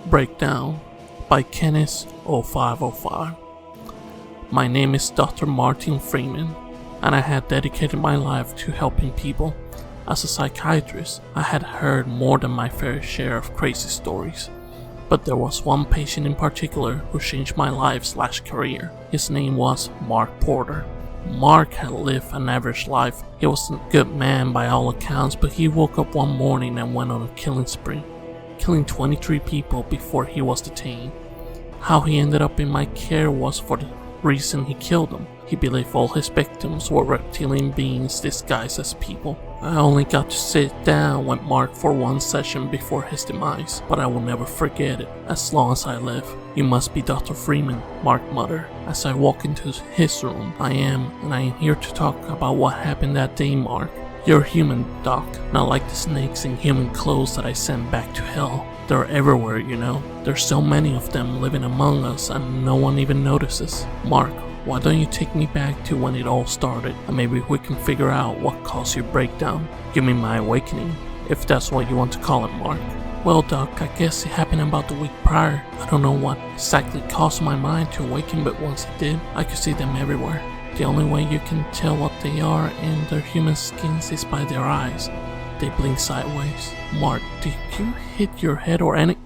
Breakdown by Kenneth0505. My name is Dr. Martin Freeman, and I had dedicated my life to helping people. As a psychiatrist, I had heard more than my fair share of crazy stories. But there was one patient in particular who changed my life/career. His name was Mark Porter. Mark had lived an average life. He was a good man by all accounts, but he woke up one morning and went on a killing spree, killing 23 people before he was detained. How he ended up in my care was for the reason he killed them. He believed all his victims were reptilian beings disguised as people. I only got to sit down with Mark for one session before his demise, but I will never forget it as long as I live. "You must be Dr. Freeman," Mark muttered. As I walk into his room, I am here to talk about what happened that day, Mark. You're human, Doc, not like the snakes in human clothes that I sent back to hell. They're everywhere, you know. There's so many of them living among us and no one even notices. Mark, why don't you take me back to when it all started, and maybe we can figure out what caused your breakdown? Give me my awakening, if that's what you want to call it, Mark. Well, Doc, I guess it happened about the week prior. I don't know what exactly caused my mind to awaken, but once it did, I could see them everywhere. The only way you can tell what they are in their human skins is by their eyes. They blink sideways. Mark, did you hit your head or any?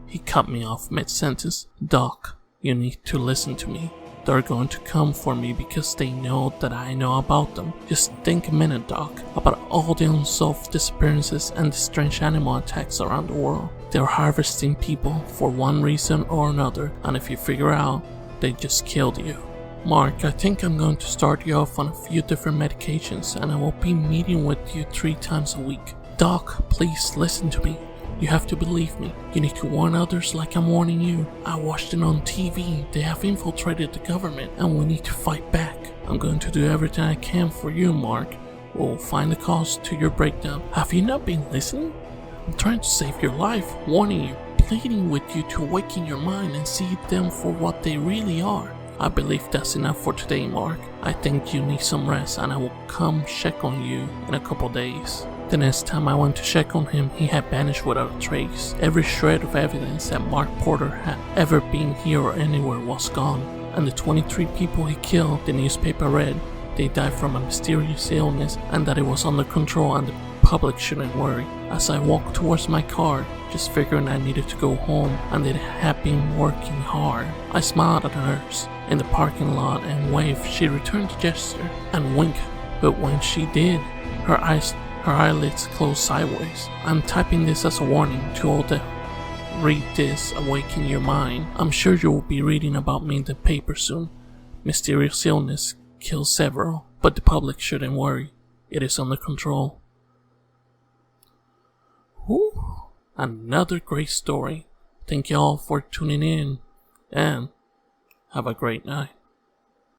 He cut me off mid-sentence. Doc, you need to listen to me. They're going to come for me because they know that I know about them. Just think a minute, Doc, about all the unsolved disappearances and the strange animal attacks around the world. They're harvesting people for one reason or another, and if you figure out, they just killed you. Mark, I think I'm going to start you off on a few different medications, and I will be meeting with you 3 times a week. Doc, please listen to me. You have to believe me. You need to warn others like I'm warning you. I watched it on TV. They have infiltrated the government, and we need to fight back. I'm going to do everything I can for you, Mark. We'll find the cause to your breakdown. Have you not been listening? I'm trying to save your life, warning you, pleading with you to awaken your mind and see them for what they really are. I believe that's enough for today, Mark. I think you need some rest, and I will come check on you in a couple days. The next time I went to check on him, he had vanished without a trace. Every shred of evidence that Mark Porter had ever been here or anywhere was gone. And the 23 people he killed, the newspaper read, they died from a mysterious illness and that it was under control and the public shouldn't worry. As I walked towards my car, just figuring I needed to go home and it had been working hard, I smiled at a nurse in the parking lot and waved. She returned the gesture and winked, but when she did, her eyelids closed sideways. I'm typing this as a warning to all that read this, awaken your mind. I'm sure you will be reading about me in the paper soon. Mysterious illness kills several, but the public shouldn't worry. It is under control. Whew, another great story. Thank you all for tuning in, and have a great night.